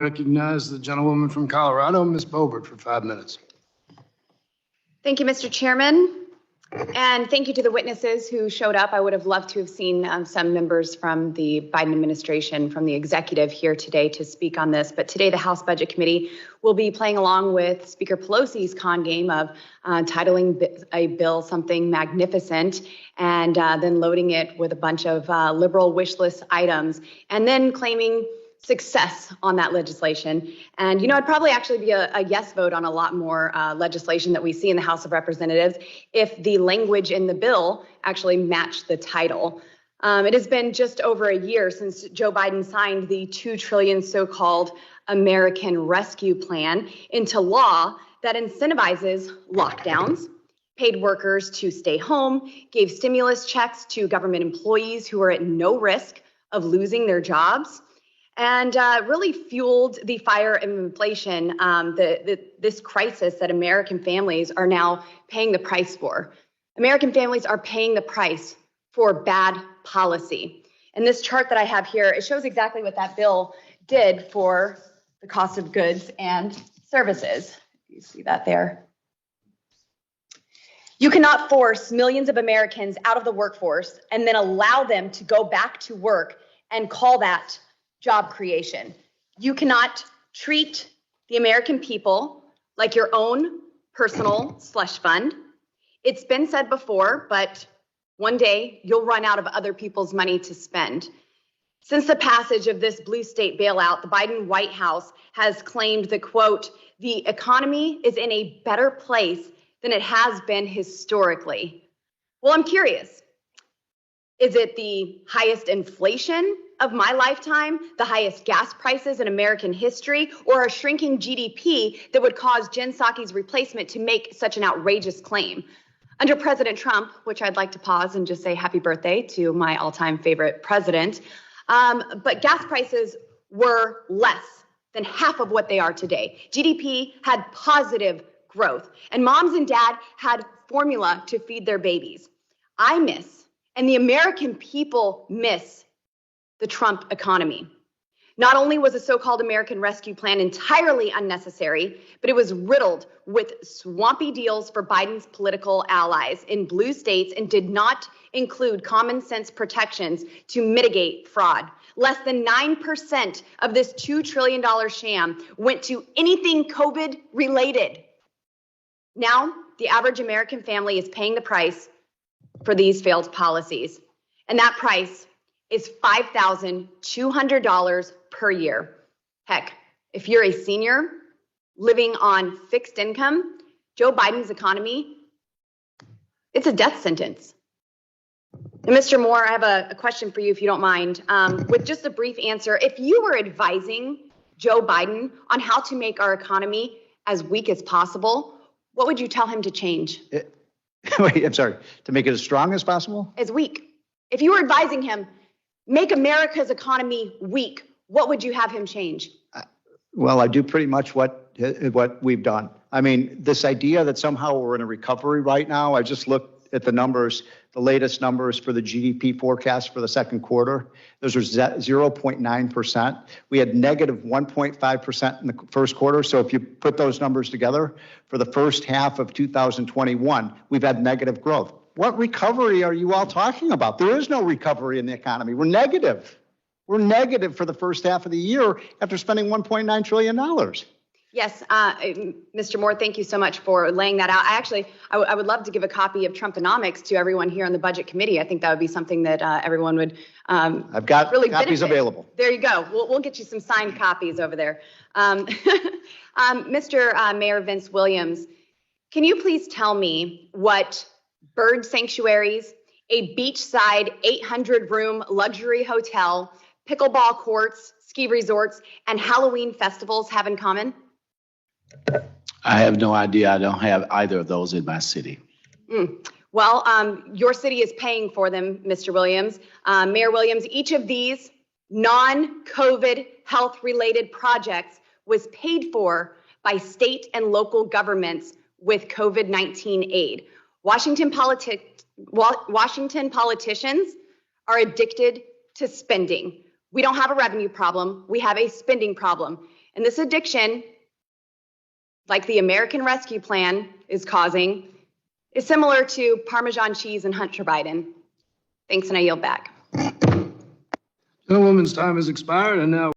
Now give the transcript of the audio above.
Recognize the gentlewoman from Colorado, Ms. Boebert, for 5 minutes. Thank you, Mr. Chairman. And thank you to the witnesses who showed up. I would have loved to have seen some members from the Biden administration, from the executive here today to speak on this. But today, the House Budget Committee will be playing along with Speaker Pelosi's con game of titling a bill something magnificent and then loading it with a bunch of liberal wish list items and then claiming success on that legislation. And, it'd probably actually be a yes vote on a lot more legislation that we see in the House of Representatives if the language in the bill actually matched the title. It has been just over a year since Joe Biden signed the $2 trillion so-called American Rescue Plan into law that incentivizes lockdowns, paid workers to stay home, gave stimulus checks to government employees who are at no risk of losing their jobs, and really fueled the fire of inflation, this crisis that American families are now paying the price for. American families are paying the price for bad policy. And this chart that I have here, it shows exactly what that bill did for the cost of goods and services. You see that there? You cannot force millions of Americans out of the workforce and then allow them to go back to work and call that job creation. You cannot treat the American people like your own personal slush fund. It's been said before, but one day you'll run out of other people's money to spend. Since the passage of this blue state bailout, the Biden White House has claimed that, quote, the economy is in a better place than it has been historically. Well, I'm curious. Is it the highest inflation of my lifetime, the highest gas prices in American history, or a shrinking GDP that would cause Jen Psaki's replacement to make such an outrageous claim? Under President Trump, which I'd like to pause and just say happy birthday to my all-time favorite president, but gas prices were less than half of what they are today. GDP had positive growth, and moms and dad had formula to feed their babies. I miss, and the American people miss, the Trump economy. Not only was the so-called American Rescue Plan entirely unnecessary, but it was riddled with swampy deals for Biden's political allies in blue states and did not include common sense protections to mitigate fraud. Less than 9% of this $2 trillion sham went to anything COVID related. Now, the average American family is paying the price for these failed policies, and that price is $5,200 per year. Heck, if you're a senior living on fixed income, Joe Biden's economy, it's a death sentence. And Mr. Moore, I have a question for you, if you don't mind, with just a brief answer. If you were advising Joe Biden on how to make our economy as weak as possible, what would you tell him to change? Wait, I'm sorry, to make it as strong as possible? As weak. If you were advising him, make America's economy weak, what would you have him change? Well, I do pretty much what we've done. I mean, this idea that somehow we're in a recovery right now, I just looked at the numbers, the latest numbers for the GDP forecast for the second quarter. Those are 0.9%. We had negative 1.5% in the first quarter. So if you put those numbers together, for the first half of 2021, we've had negative growth. What recovery are you all talking about? There is no recovery in the economy. We're negative. We're negative for the first half of the year after spending $1.9 trillion. Yes, Mr. Moore, thank you so much for laying that out. I would love to give a copy of Trumponomics to everyone here on the Budget Committee. I think that would be something that everyone would I've got really copies benefit. Available. There you go. We'll get you some signed copies over there. Mr. Mayor Vince Williams, can you please tell me what bird sanctuaries, a beachside 800-room luxury hotel, pickleball courts, ski resorts, and Halloween festivals have in common? I have no idea. I don't have either of those in my city. Well, your city is paying for them, Mr. Williams. Mayor Williams, each of these non-COVID health-related projects was paid for by state and local governments with COVID-19 aid. Washington politicians are addicted to spending. We don't have a revenue problem. We have a spending problem. And this addiction, like the American Rescue Plan is causing, is similar to Parmesan cheese and Hunter Biden. Thanks, and I yield back. Gentlewoman's time has expired, and now